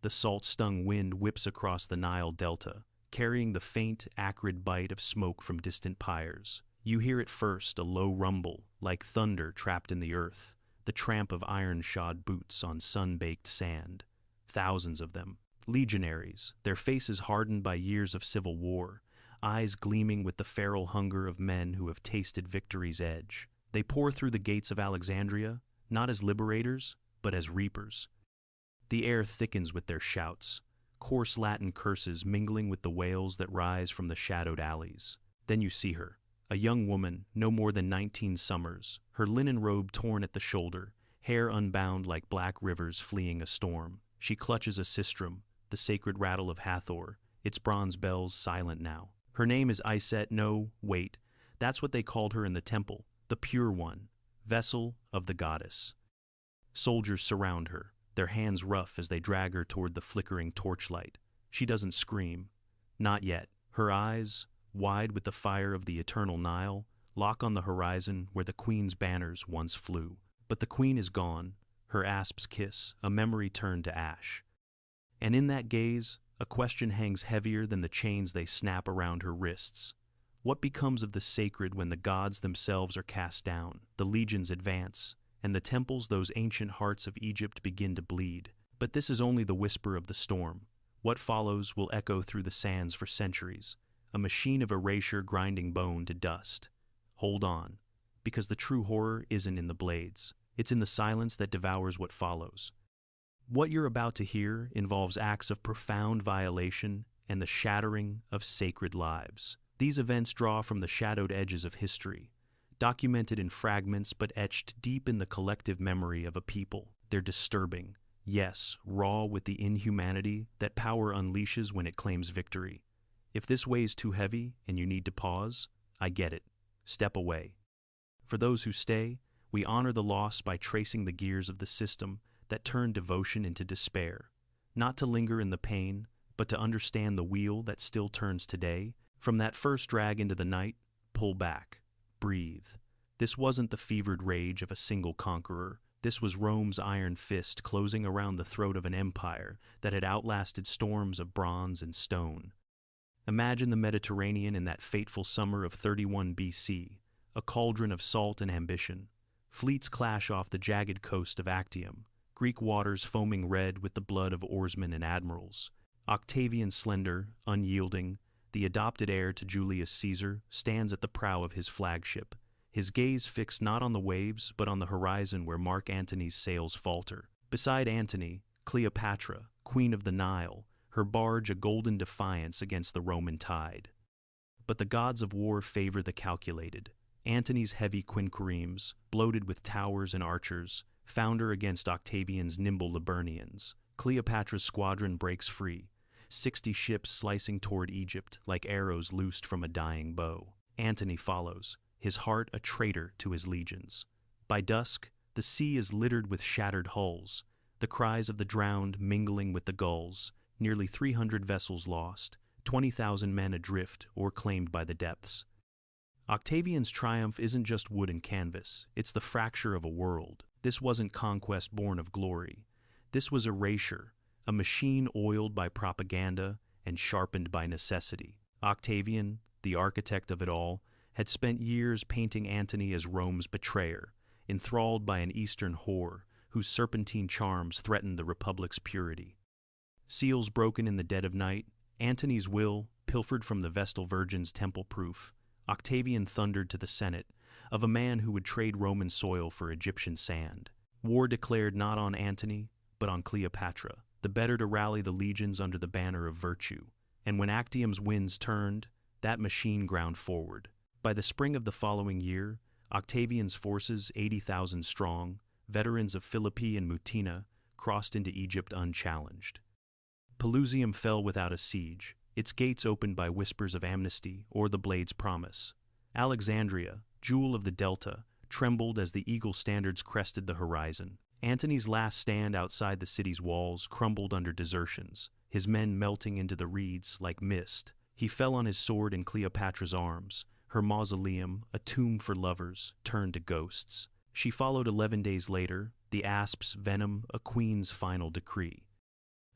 the salt-stung wind whips across the Nile Delta, carrying the faint, acrid bite of smoke from distant pyres. You hear at first a low rumble, like thunder trapped in the earth, the tramp of iron-shod boots on sun-baked sand. Thousands of them, legionaries, their faces hardened by years of civil war, eyes gleaming with the feral hunger of men who have tasted victory's edge. They pour through the gates of Alexandria, not as liberators, but as reapers. The air thickens with their shouts, coarse Latin curses mingling with the wails that rise from the shadowed alleys. Then you see her, a young woman, no more than 19 summers, her linen robe torn at the shoulder, hair unbound like black rivers fleeing a storm. She clutches a sistrum, the sacred rattle of Hathor, its bronze bells silent now. Her name is Iset. No, wait, that's what they called her in the temple, the pure one, vessel of the goddess. Soldiers surround her, their hands rough as they drag her toward the flickering torchlight. She doesn't scream. Not yet. Her eyes, wide with the fire of the eternal Nile, lock on the horizon where the queen's banners once flew. But the queen is gone, her asps kiss, a memory turned to ash. And in that gaze, a question hangs heavier than the chains they snap around her wrists. What becomes of the sacred when the gods themselves are cast down, the legions advance, and the temples, those ancient hearts of Egypt, begin to bleed? But this is only the whisper of the storm. What follows will echo through the sands for centuries, a machine of erasure grinding bone to dust. Hold on, because the true horror isn't in the blades. It's in the silence that devours what follows. What you're about to hear involves acts of profound violation and the shattering of sacred lives. These events draw from the shadowed edges of history, documented in fragments but etched deep in the collective memory of a people. They're disturbing, yes, raw with the inhumanity that power unleashes when it claims victory. If this weighs too heavy and you need to pause, I get it. Step away. For those who stay, we honor the loss by tracing the gears of the system that turned devotion into despair, not to linger in the pain, but to understand the wheel that still turns today. From that first drag into the night, pull back, breathe. This wasn't the fevered rage of a single conqueror. This was Rome's iron fist closing around the throat of an empire that had outlasted storms of bronze and stone. Imagine the Mediterranean in that fateful summer of 31 BC, a cauldron of salt and ambition. Fleets clash off the jagged coast of Actium, Greek waters foaming red with the blood of oarsmen and admirals. Octavian, slender, unyielding, the adopted heir to Julius Caesar, stands at the prow of his flagship, his gaze fixed not on the waves but on the horizon where Mark Antony's sails falter. Beside Antony, Cleopatra, queen of the Nile, her barge a golden defiance against the Roman tide. But the gods of war favor the calculated. Antony's heavy quinquiremes, bloated with towers and archers, founder against Octavian's nimble Liburnians. Cleopatra's squadron breaks free, 60 ships slicing toward Egypt like arrows loosed from a dying bow. Antony follows, his heart a traitor to his legions. By dusk, the sea is littered with shattered hulls, the cries of the drowned mingling with the gulls. Nearly 300 vessels lost, 20,000 men adrift or claimed by the depths. Octavian's triumph isn't just wood and canvas, it's the fracture of a world. This wasn't conquest born of glory. This was erasure, a machine oiled by propaganda and sharpened by necessity. Octavian, the architect of it all, had spent years painting Antony as Rome's betrayer, enthralled by an Eastern whore whose serpentine charms threatened the Republic's purity. Seals broken in the dead of night, Antony's will, pilfered from the Vestal Virgin's temple proof, Octavian thundered to the Senate of a man who would trade Roman soil for Egyptian sand. War declared not on Antony, but on Cleopatra, the better to rally the legions under the banner of virtue. And when Actium's winds turned, that machine ground forward. By the spring of the following year, Octavian's forces, 80,000 strong, veterans of Philippi and Mutina, crossed into Egypt unchallenged. Pelusium fell without a siege, its gates opened by whispers of amnesty or the blade's promise. Alexandria, jewel of the Delta, trembled as the eagle standards crested the horizon. Antony's last stand outside the city's walls crumbled under desertions, his men melting into the reeds like mist. He fell on his sword in Cleopatra's arms, her mausoleum, a tomb for lovers, turned to ghosts. She followed 11 days later, the asp's venom, a queen's final decree.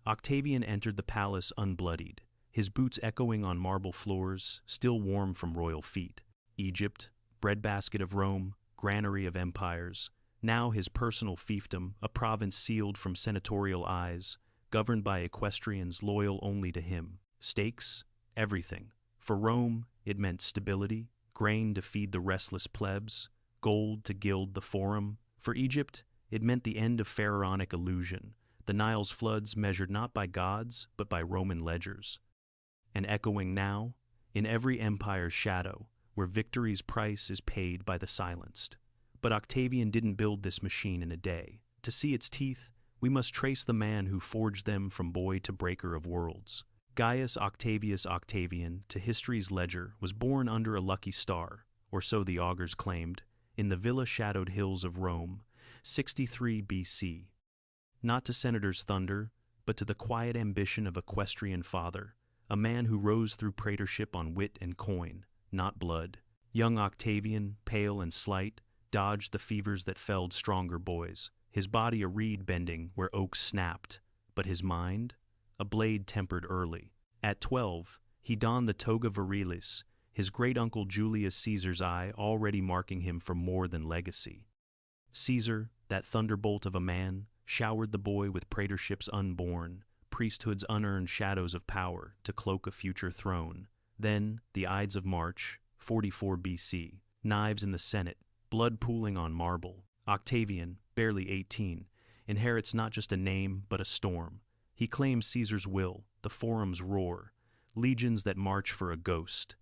Octavian entered the palace unbloodied, his boots echoing on marble floors, still warm from royal feet. Egypt, breadbasket of Rome, granary of empires, now his personal fiefdom, a province sealed from senatorial eyes, governed by equestrians loyal only to him. Stakes? Everything. For Rome, it meant stability, grain to feed the restless plebs, gold to gild the forum. For Egypt, it meant the end of pharaonic illusion, the Nile's floods measured not by gods, but by Roman ledgers. And echoing now, in every empire's shadow, where victory's price is paid by the silenced. But Octavian didn't build this machine in a day. To see its teeth, we must trace the man who forged them from boy to breaker of worlds. Gaius Octavius Octavian, to history's ledger, was born under a lucky star, or so the augurs claimed, in the villa-shadowed hills of Rome, 63 BC. Not to senators' thunder, but to the quiet ambition of equestrian father, a man who rose through praetorship on wit and coin, not blood. Young Octavian, pale and slight, dodged the fevers that felled stronger boys, his body a reed bending where oaks snapped, but his mind? A blade tempered early. At 12, he donned the toga virilis, his great-uncle Julius Caesar's eye already marking him for more than legacy. Caesar, that thunderbolt of a man, showered the boy with praetorships unborn, priesthood's unearned shadows of power to cloak a future throne. Then, the Ides of March, 44 BC, knives in the Senate, blood pooling on marble. Octavian, barely 18, inherits not just a name, but a storm. He claims Caesar's will, the forum's roar, legions that march for a ghost.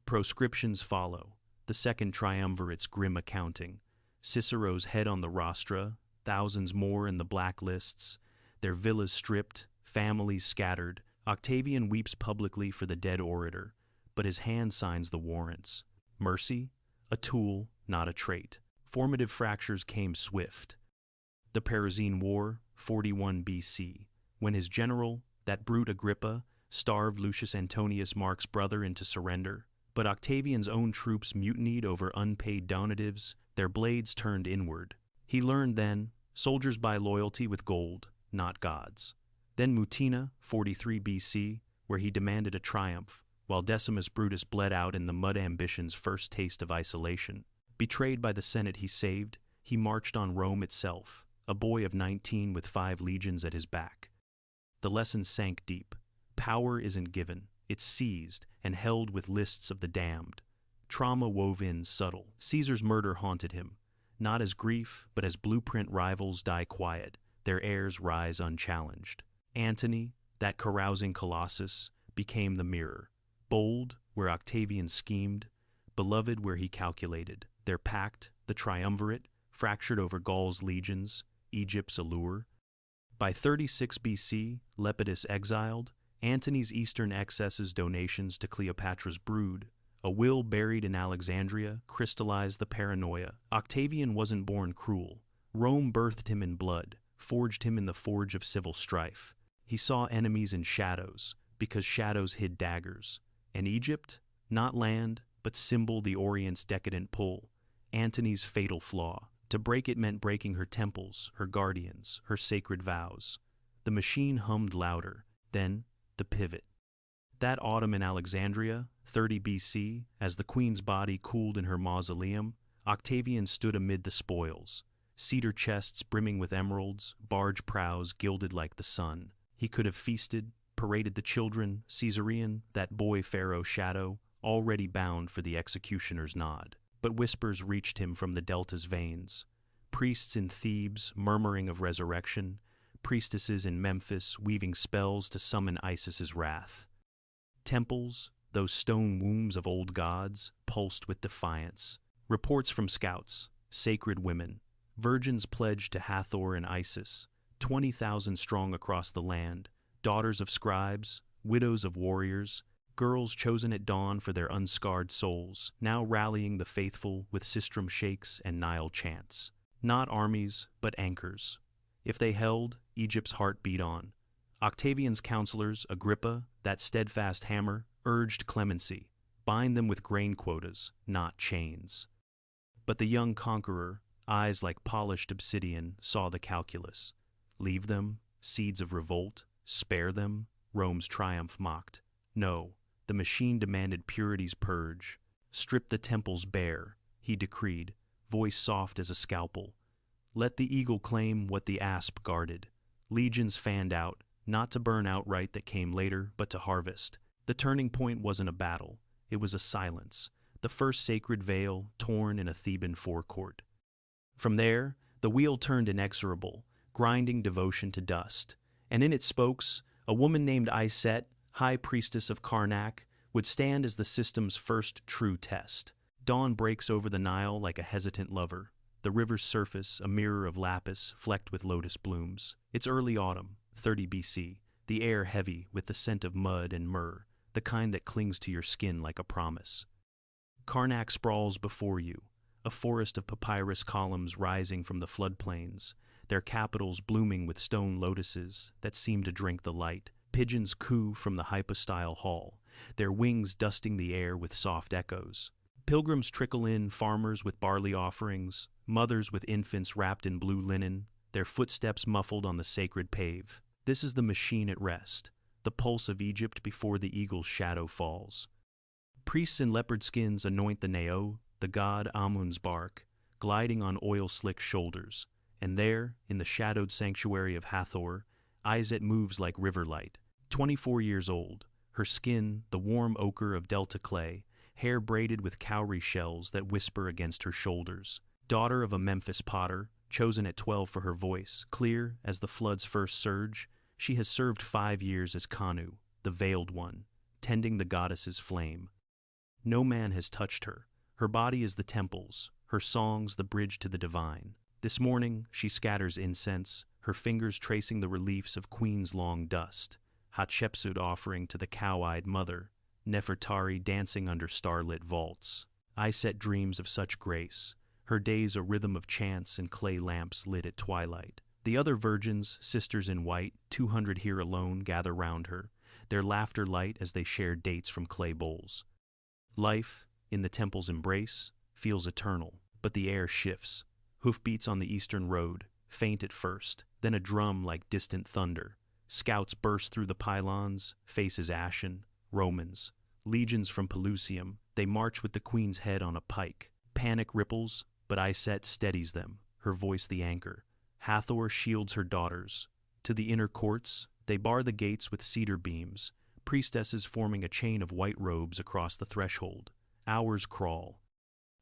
Proscriptions follow, the second triumvirate's grim accounting, Cicero's head on the rostra, thousands more in the blacklists, their villas stripped, families scattered. Octavian weeps publicly for the dead orator, but his hand signs the warrants. Mercy? A tool, not a trait. Formative fractures came swift. The Parisian War, 41 BC, when his general, that brute Agrippa, starved Lucius Antonius Mark's brother into surrender. But Octavian's own troops mutinied over unpaid donatives, their blades turned inward. He learned then, soldiers buy loyalty with gold, not gods. Then Mutina, 43 BC, where he demanded a triumph, while Decimus Brutus bled out in the mud ambition's first taste of isolation. Betrayed by the Senate he saved, he marched on Rome itself, a boy of 19 with 5 legions at his back. The lesson sank deep. Power isn't given, it's seized and held with lists of the damned. Trauma wove in subtle. Caesar's murder haunted him, not as grief, but as blueprint rivals die quiet, their heirs rise unchallenged. Antony, that carousing colossus, became the mirror. Bold, where Octavian schemed, beloved where he calculated. Their pact, the triumvirate, fractured over Gaul's legions, Egypt's allure. By 36 BC, Lepidus exiled, Antony's eastern excesses donations to Cleopatra's brood, a will buried in Alexandria, crystallized the paranoia. Octavian wasn't born cruel. Rome birthed him in blood, forged him in the forge of civil strife. He saw enemies in shadows, because shadows hid daggers. And Egypt? Not land, but symbol the Orient's decadent pull. Antony's fatal flaw. To break it meant breaking her temples, her guardians, her sacred vows. The machine hummed louder. Then, the pivot. That autumn in Alexandria, 30 BC, as the queen's body cooled in her mausoleum, Octavian stood amid the spoils. Cedar chests brimming with emeralds, barge prows gilded like the sun. He could have feasted, paraded the children, Caesarean, that boy pharaoh shadow, already bound for the executioner's nod. But whispers reached him from the delta's veins. Priests in Thebes murmuring of resurrection, priestesses in Memphis weaving spells to summon Isis's wrath. Temples, those stone wombs of old gods, pulsed with defiance. Reports from scouts, sacred women, virgins pledged to Hathor and Isis, 20,000 strong across the land, daughters of scribes, widows of warriors, girls chosen at dawn for their unscarred souls, now rallying the faithful with sistrum shakes and Nile chants. Not armies, but anchors. If they held, Egypt's heart beat on. Octavian's counselors, Agrippa, that steadfast hammer, urged clemency. Bind them with grain quotas, not chains. But the young conqueror, eyes like polished obsidian, saw the calculus. Leave them, seeds of revolt, Spare them? Rome's triumph mocked. No, the machine demanded purity's purge. Strip the temples bare, he decreed, voice soft as a scalpel. Let the eagle claim what the asp guarded. Legions fanned out, not to burn outright that came later, but to harvest. The turning point wasn't a battle, it was a silence, the first sacred veil torn in a Theban forecourt. From there, the wheel turned inexorable, grinding devotion to dust, and in its spokes, a woman named Iset, high priestess of Karnak, would stand as the system's first true test. Dawn breaks over the Nile like a hesitant lover, the river's surface a mirror of lapis flecked with lotus blooms. It's early autumn, 30 BC, the air heavy with the scent of mud and myrrh, the kind that clings to your skin like a promise. Karnak sprawls before you, a forest of papyrus columns rising from the floodplains, their capitals blooming with stone lotuses that seem to drink the light. Pigeons coo from the hypostyle hall, their wings dusting the air with soft echoes. Pilgrims trickle in, farmers with barley offerings, mothers with infants wrapped in blue linen, their footsteps muffled on the sacred pave. This is the machine at rest, the pulse of Egypt before the eagle's shadow falls. Priests in leopard skins anoint the Nao, the god Amun's bark, gliding on oil-slick shoulders, and there, in the shadowed sanctuary of Hathor, Iset moves like river light. 24 years old, her skin the warm ochre of delta clay, hair braided with cowrie shells that whisper against her shoulders. Daughter of a Memphis potter, chosen at 12 for her voice, clear as the flood's first surge, she has served 5 years as Kanu, the veiled one, tending the goddess's flame. No man has touched her. Her body is the temple's, her songs the bridge to the divine. This morning, she scatters incense, her fingers tracing the reliefs of Queen's long dust, Hatshepsut offering to the cow-eyed mother, Nefertari dancing under starlit vaults. Iset dreams of such grace, her days a rhythm of chants and clay lamps lit at twilight. The other virgins, sisters in white, 200 here alone, gather round her, their laughter light as they share dates from clay bowls. Life, in the temple's embrace, feels eternal, but the air shifts. Hoofbeats on the eastern road, faint at first, then a drum like distant thunder. Scouts burst through the pylons, faces ashen. Romans, legions from Pelusium, they march with the queen's head on a pike. Panic ripples, but Iset steadies them, her voice the anchor. Hathor shields her daughters. To the inner courts, they bar the gates with cedar beams, priestesses forming a chain of white robes across the threshold. Hours crawl.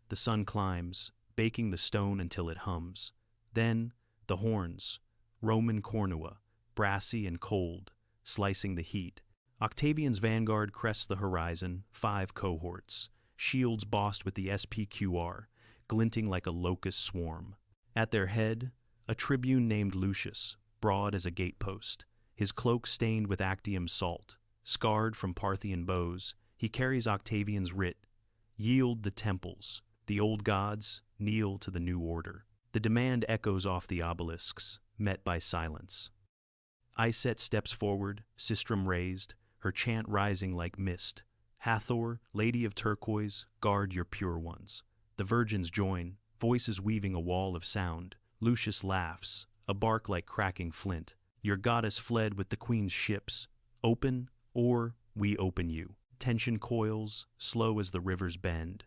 The sun climbs, baking the stone until it hums. Then, the horns, Roman cornua, brassy and cold, slicing the heat. Octavian's vanguard crests the horizon, 5 cohorts, shields bossed with the SPQR, glinting like a locust swarm. At their head, a tribune named Lucius, broad as a gatepost, his cloak stained with Actium salt. Scarred from Parthian bows, he carries Octavian's writ, "Yield the temples, the old gods, kneel to the new order." The demand echoes off the obelisks, met by silence. Iset steps forward, sistrum raised, her chant rising like mist. Hathor, lady of turquoise, guard your pure ones. The virgins join, voices weaving a wall of sound. Lucius laughs, a bark like cracking flint. Your goddess fled with the queen's ships. Open, or we open you. Tension coils, slow as the river's bend.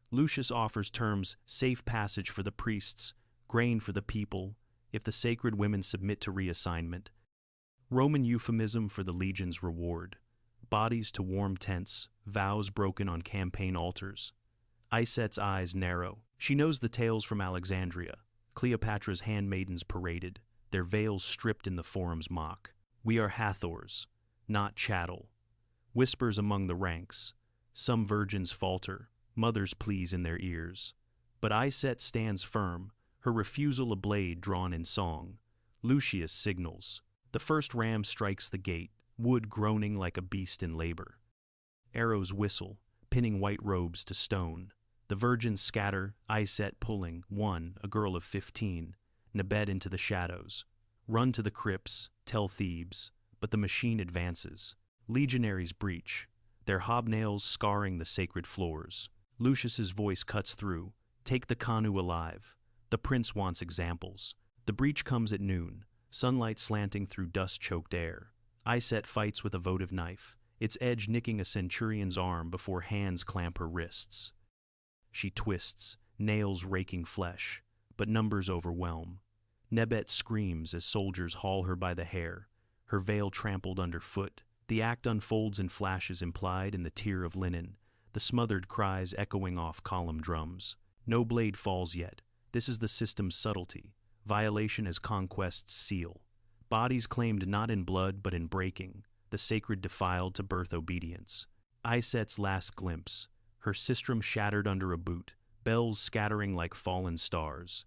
Lucius offers terms: safe passage for the priests, grain for the people, if the sacred women submit to reassignment. Roman euphemism for the legion's reward. Bodies to warm tents, vows broken on campaign altars. Iset's eyes narrow. She knows the tales from Alexandria. Cleopatra's handmaidens paraded, their veils stripped in the forum's mock. We are Hathors, not chattel. Whispers among the ranks. Some virgins falter, mothers please in their ears. But Iset stands firm, her refusal a blade drawn in song. Lucius signals. The first ram strikes the gate, wood groaning like a beast in labor. Arrows whistle, pinning white robes to stone. The virgins scatter, Iset pulling, one, a girl of 15, Nebed into the shadows. Run to the crypts, tell Thebes, but the machine advances. Legionaries breach, their hobnails scarring the sacred floors. Lucius's voice cuts through. Take the Kanu alive. The prince wants examples. The breach comes at noon, sunlight slanting through dust-choked air. Iset fights with a votive knife, its edge nicking a centurion's arm before hands clamp her wrists. She twists, nails raking flesh, but numbers overwhelm. Nebet screams as soldiers haul her by the hair, her veil trampled underfoot. The act unfolds in flashes implied in the tier of linen, the smothered cries echoing off column drums. No blade falls yet. This is the system's subtlety, violation as conquest's seal. Bodies claimed not in blood but in breaking, the sacred defiled to birth obedience. Iset's last glimpse, her sistrum shattered under a boot, bells scattering like fallen stars.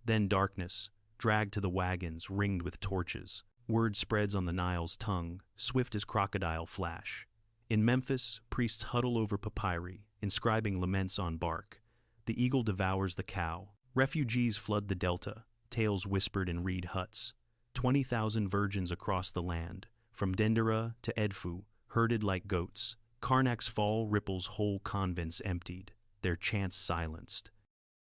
Then darkness, dragged to the wagons, ringed with torches. Word spreads on the Nile's tongue, swift as crocodile flash. In Memphis, priests huddle over papyri, inscribing laments on bark. The eagle devours the cow. Refugees flood the delta, tales whispered in reed huts. 20,000 virgins across the land, from Dendera to Edfu, herded like goats. Karnak's fall ripples whole convents emptied, their chants silenced.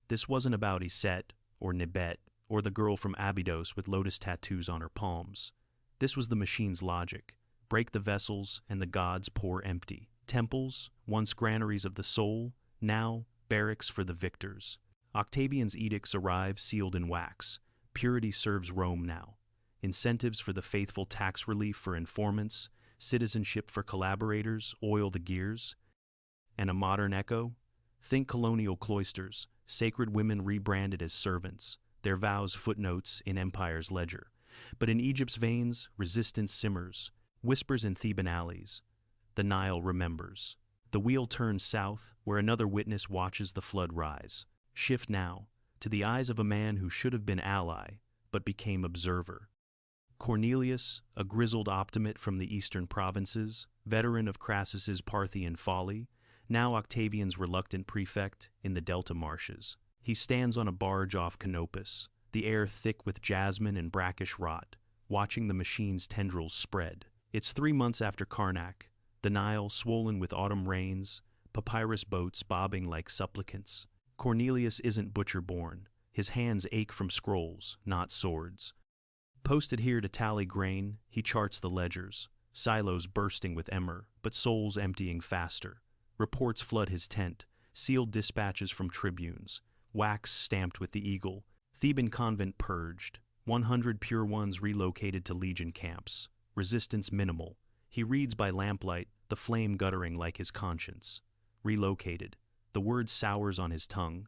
This wasn't about Iset or Nebet or the girl from Abydos with lotus tattoos on her palms. This was the machine's logic. Break the vessels and the gods pour empty. Temples, once granaries of the soul, now barracks for the victors. Octavian's edicts arrive sealed in wax. Purity serves Rome now. Incentives for the faithful, tax relief for informants, citizenship for collaborators oil the gears. And a modern echo? Think colonial cloisters, sacred women rebranded as servants, their vows footnotes in empire's ledger. But in Egypt's veins, resistance simmers, whispers in Theban alleys. The Nile remembers. The wheel turns south, where another witness watches the flood rise. Shift now, to the eyes of a man who should have been ally, but became observer. Cornelius, a grizzled optimate from the eastern provinces, veteran of Crassus's Parthian folly, now Octavian's reluctant prefect in the Delta marshes. He stands on a barge off Canopus, the air thick with jasmine and brackish rot, watching the machine's tendrils spread. It's 3 months after Karnak, the Nile swollen with autumn rains, papyrus boats bobbing like supplicants. Cornelius isn't butcher-born. His hands ache from scrolls, not swords. Posted here to tally grain, he charts the ledgers, silos bursting with emmer, but souls emptying faster. Reports flood his tent, sealed dispatches from tribunes, wax stamped with the eagle, Theban convent purged, 100 pure ones relocated to legion camps, resistance minimal. He reads by lamplight, the flame guttering like his conscience. Relocated, the word sours on his tongue.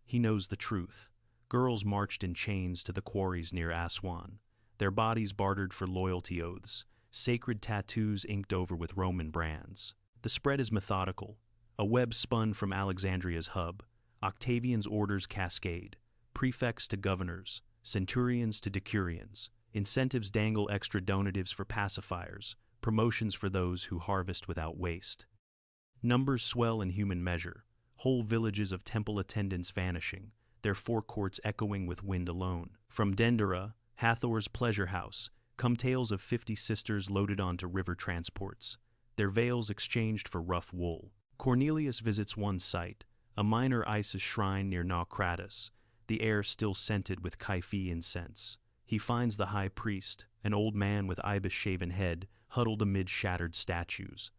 He knows the truth. Girls marched in chains to the quarries near Aswan, their bodies bartered for loyalty oaths, sacred tattoos inked over with Roman brands. The spread is methodical, a web spun from Alexandria's hub. Octavian's orders cascade, prefects to governors, centurions to decurions. Incentives dangle extra donatives for pacifiers, promotions for those who harvest without waste. Numbers swell in human measure, whole villages of temple attendants vanishing, their forecourts echoing with wind alone. From Dendera, Hathor's pleasure house, come tales of 50 sisters loaded onto river transports, their veils exchanged for rough wool. Cornelius visits one site, a minor Isis shrine near Naucratis, the air still scented with Kaifi incense. He finds the high priest, an old man with ibis-shaven head, huddled amid shattered statues.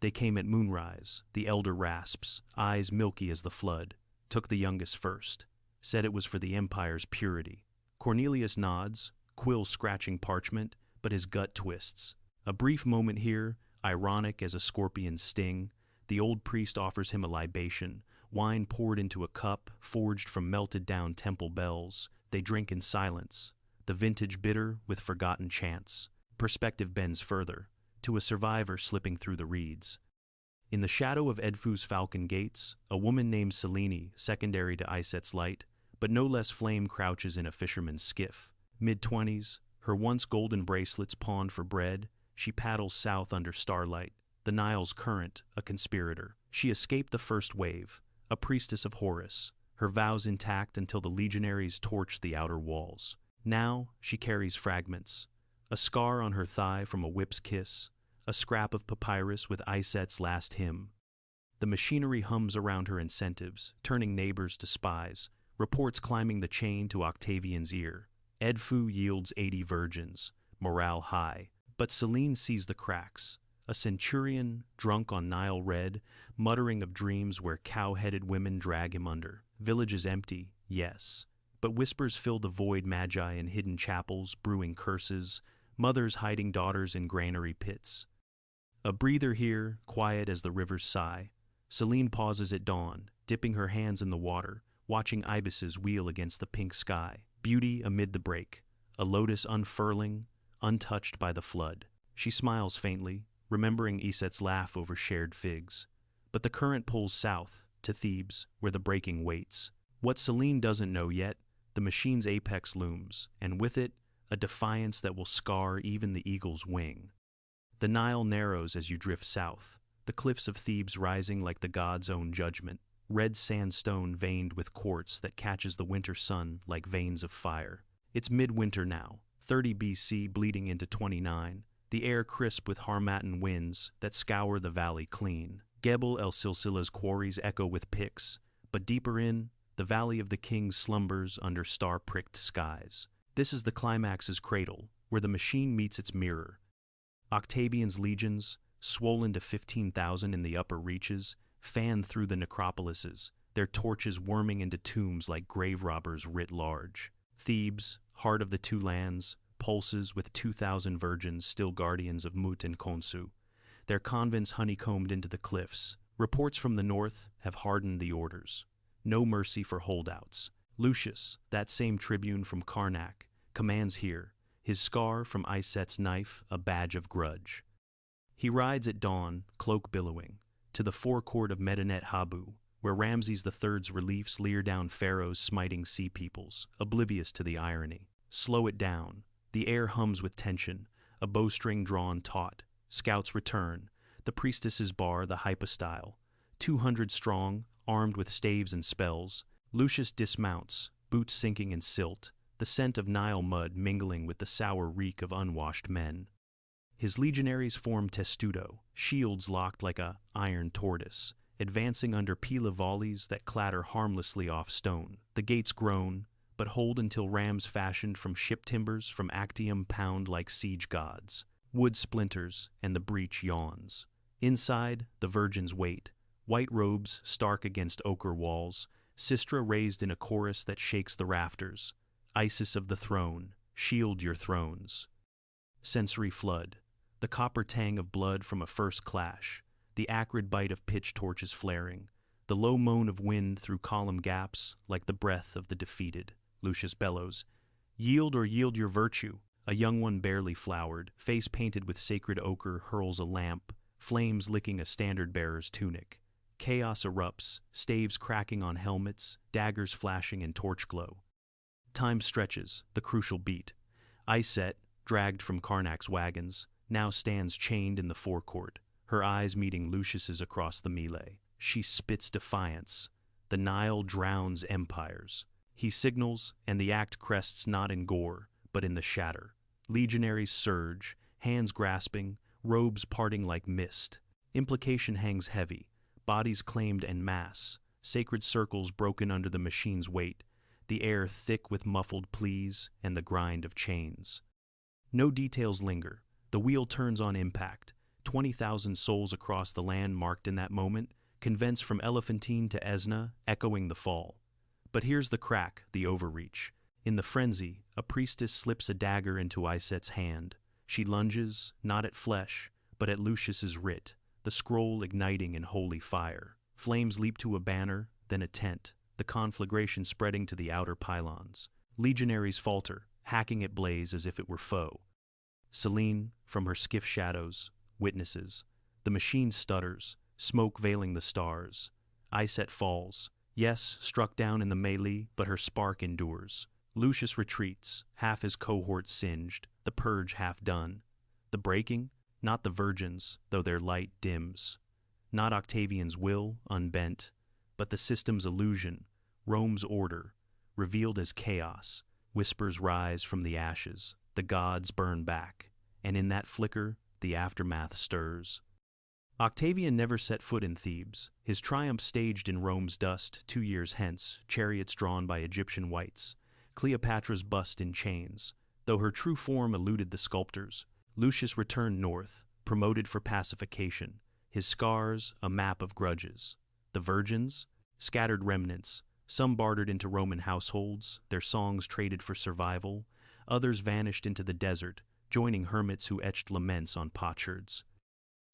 They came at moonrise, the elder rasps, eyes milky as the flood, took the youngest first, said it was for the empire's purity. Cornelius nods, quill scratching parchment, but his gut twists. A brief moment here, ironic as a scorpion's sting, the old priest offers him a libation, wine poured into a cup, forged from melted-down temple bells. They drink in silence, the vintage bitter with forgotten chants. Perspective bends further, to a survivor slipping through the reeds. In the shadow of Edfu's falcon gates, a woman named Selene, secondary to Iset's light, but no less flame, crouches in a fisherman's skiff. Mid-20s, her once golden bracelets pawned for bread, she paddles south under starlight, the Nile's current, a conspirator. She escaped the first wave, a priestess of Horus, her vows intact until the legionaries torched the outer walls. Now she carries fragments, a scar on her thigh from a whip's kiss, a scrap of papyrus with Iset's last hymn. The machinery hums around her incentives, turning neighbors to spies, reports climbing the chain to Octavian's ear. Edfu yields 80 virgins, morale high, But Selene sees the cracks. A centurion, drunk on Nile red, muttering of dreams where cow-headed women drag him under. Village is empty, yes, but whispers fill the void, magi in hidden chapels, brewing curses, mothers hiding daughters in granary pits. A breather here, quiet as the river's sigh. Selene pauses at dawn, dipping her hands in the water, watching ibises wheel against the pink sky. Beauty amid the break, a lotus unfurling, untouched by the flood. She smiles faintly, remembering Iset's laugh over shared figs. But the current pulls south, to Thebes, where the breaking waits. What Selene doesn't know yet, the machine's apex looms, and with it, a defiance that will scar even the eagle's wing. The Nile narrows as you drift south, the cliffs of Thebes rising like the god's own judgment, red sandstone veined with quartz that catches the winter sun like veins of fire. It's midwinter now, 30 BC bleeding into 29, the air crisp with Harmattan winds that scour the valley clean. Gebel el Silsila's quarries echo with picks, but deeper in, the Valley of the Kings slumbers under star-pricked skies. This is the climax's cradle, where the machine meets its mirror. Octavian's legions, swollen to 15,000 in the upper reaches, fan through the necropolises, their torches worming into tombs like grave robbers writ large. Thebes, heart of the two lands, pulses with 2,000 virgins still guardians of Mut and Khonsu, their convents honeycombed into the cliffs. Reports from the north have hardened the orders. No mercy for holdouts. Lucius, that same tribune from Karnak, commands here, his scar from Iset's knife a badge of grudge. He rides at dawn, cloak billowing, to the forecourt of Medinet Habu, where Ramses III's reliefs leer down pharaohs smiting sea peoples, oblivious to the irony. Slow it down. The air hums with tension, a bowstring drawn taut. Scouts return. The priestesses bar the hypostyle. 200 strong, armed with staves and spells. Lucius dismounts, boots sinking in silt, the scent of Nile mud mingling with the sour reek of unwashed men. His legionaries form testudo, shields locked like a iron tortoise, advancing under pila volleys that clatter harmlessly off stone. The gates groan, but hold until rams fashioned from ship timbers from Actium pound like siege gods. Wood splinters, and the breach yawns. Inside, the virgins wait, white robes stark against ochre walls, sistra raised in a chorus that shakes the rafters. Isis of the throne, shield your thrones. Sensory flood, the copper tang of blood from a first clash, the acrid bite of pitch torches flaring, the low moan of wind through column gaps like the breath of the defeated. Lucius bellows, "Yield or yield your virtue." A young one barely flowered, face painted with sacred ochre, hurls a lamp, flames licking a standard-bearer's tunic. Chaos erupts, staves cracking on helmets, daggers flashing in torch glow. Time stretches, the crucial beat. Iset, dragged from Karnak's wagons, now stands chained in the forecourt, her eyes meeting Lucius's across the melee. She spits defiance. The Nile drowns empires. He signals, and the act crests not in gore, but in the shatter. Legionaries surge, hands grasping, robes parting like mist. Implication hangs heavy, bodies claimed en masse, sacred circles broken under the machine's weight, the air thick with muffled pleas and the grind of chains. No details linger. The wheel turns on impact. 20,000 souls across the land marked in that moment, convents from Elephantine to Esna, echoing the fall. But here's the crack, the overreach. In the frenzy, a priestess slips a dagger into Iset's hand. She lunges, not at flesh, but at Lucius's writ, the scroll igniting in holy fire. Flames leap to a banner, then a tent, the conflagration spreading to the outer pylons. Legionaries falter, hacking at blaze as if it were foe. Selene, from her skiff shadows, witnesses. The machine stutters, smoke veiling the stars. Iset falls, yes, struck down in the melee, but her spark endures. Lucius retreats, half his cohort singed, the purge half done. The breaking? Not the virgins, though their light dims. Not Octavian's will, unbent, but the system's illusion, Rome's order, revealed as chaos. Whispers rise from the ashes, the gods burn back, and in that flicker, the aftermath stirs. Octavian never set foot in Thebes, his triumph staged in Rome's dust 2 years hence, chariots drawn by Egyptian whites. Cleopatra's bust in chains, though her true form eluded the sculptors. Lucius returned north, promoted for pacification, his scars a map of grudges. The virgins? Scattered remnants, some bartered into Roman households, their songs traded for survival, others vanished into the desert, joining hermits who etched laments on potsherds.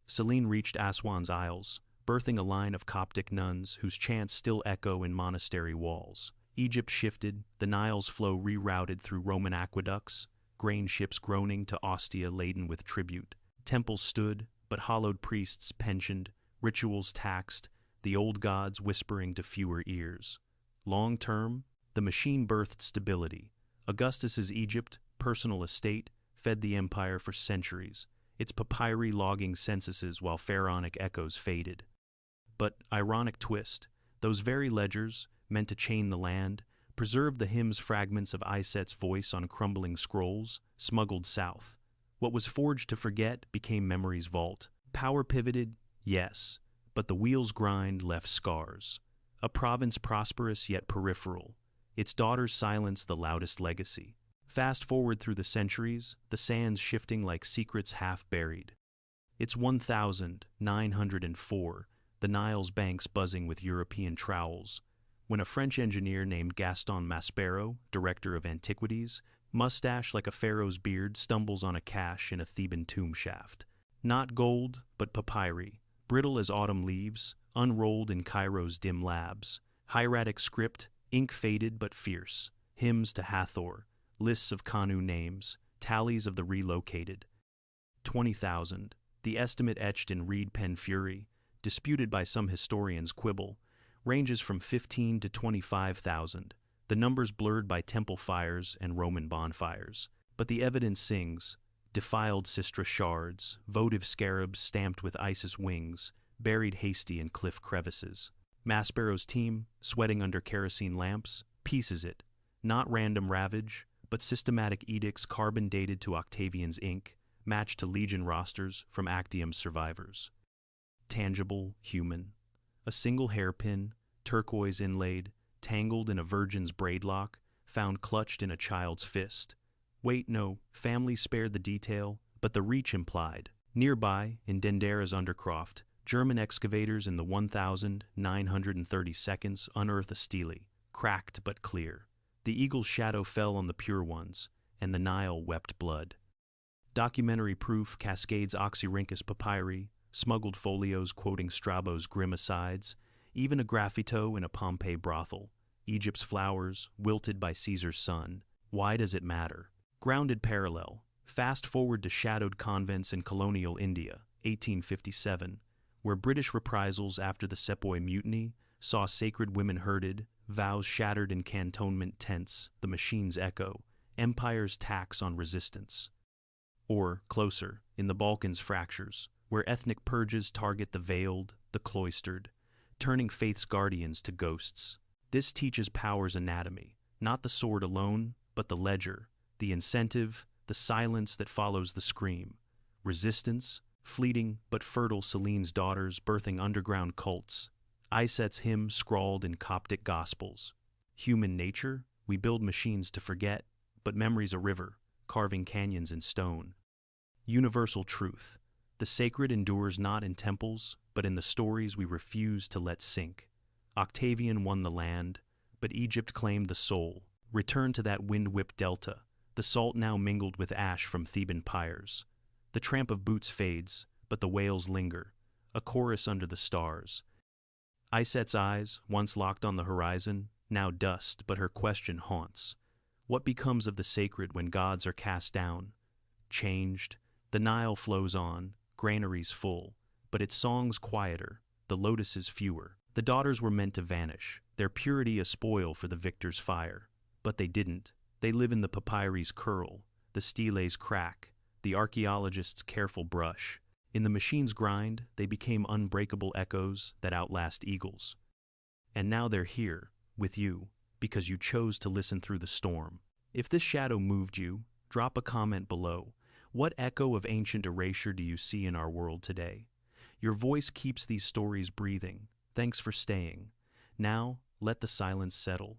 Selene reached Aswan's isles, birthing a line of Coptic nuns whose chants still echo in monastery walls. Egypt shifted, the Nile's flow rerouted through Roman aqueducts, grain ships groaning to Ostia laden with tribute. Temples stood, but hollowed priests pensioned, rituals taxed, the old gods whispering to fewer ears. Long term, the machine birthed stability. Augustus's Egypt, personal estate, fed the empire for centuries, its papyri logging censuses while pharaonic echoes faded. But, ironic twist, those very ledgers, meant to chain the land, preserved the hymn's fragments of Iset's voice on crumbling scrolls, smuggled south. What was forged to forget became memory's vault. Power pivoted, yes, but the wheel's grind left scars. A province prosperous yet peripheral, its daughters' silence the loudest legacy. Fast forward through the centuries, the sands shifting like secrets half buried. It's 1904, the Nile's banks buzzing with European trowels, when a French engineer named Gaston Maspero, director of antiquities, mustache like a pharaoh's beard, stumbles on a cache in a Theban tomb shaft. Not gold, but papyri, brittle as autumn leaves, unrolled in Cairo's dim labs. Hieratic script, ink faded but fierce, hymns to Hathor, lists of Kanu names, tallies of the relocated. 20,000, the estimate etched in reed pen fury, disputed by some historians' quibble, ranges from 15 to 25,000, the numbers blurred by temple fires and Roman bonfires. But the evidence sings, defiled sistra shards, votive scarabs stamped with Isis wings, buried hasty in cliff crevices. Maspero's team, sweating under kerosene lamps, pieces it, not random ravage, but systematic edicts carbon dated to Octavian's ink, matched to legion rosters from Actium's survivors. Tangible, human. A single hairpin, turquoise inlaid, tangled in a virgin's braidlock, found clutched in a child's fist. Wait, no, family spared the detail, but the reach implied. Nearby, in Dendera's undercroft, German excavators in the 1,930 seconds unearth a stele, cracked but clear. The eagle's shadow fell on the pure ones, and the Nile wept blood. Documentary proof cascades Oxyrhynchus papyri, smuggled folios quoting Strabo's grim asides, even a graffito in a Pompeii brothel. Egypt's flowers, wilted by Caesar's son. Why does it matter? Grounded parallel. Fast forward to shadowed convents in colonial India, 1857, where British reprisals after the Sepoy Mutiny saw sacred women herded, vows shattered in cantonment tents, the machine's echo, empire's tax on resistance. Or, closer, in the Balkans' fractures, where ethnic purges target the veiled, the cloistered, turning faith's guardians to ghosts. This teaches power's anatomy, not the sword alone, but the ledger, the incentive, the silence that follows the scream. Resistance, fleeting but fertile Selene's daughters birthing underground cults. Iset's hymn scrawled in Coptic gospels. Human nature, we build machines to forget, but memory's a river, carving canyons in stone. Universal truth. The sacred endures not in temples, but in the stories we refuse to let sink. Octavian won the land, but Egypt claimed the soul. Return to that wind-whipped delta, the salt now mingled with ash from Theban pyres. The tramp of boots fades, but the wails linger, a chorus under the stars. Iset's eyes, once locked on the horizon, now dust, but her question haunts. What becomes of the sacred when gods are cast down? Changed, the Nile flows on, granaries full, but its songs quieter, the lotuses fewer. The daughters were meant to vanish, their purity a spoil for the victor's fire. But they didn't. They live in the papyri's curl, the stele's crack, the archaeologist's careful brush. In the machine's grind, they became unbreakable echoes that outlast eagles. And now they're here, with you, because you chose to listen through the storm. If this shadow moved you, drop a comment below. What echo of ancient erasure do you see in our world today? Your voice keeps these stories breathing. Thanks for staying. Now, let the silence settle.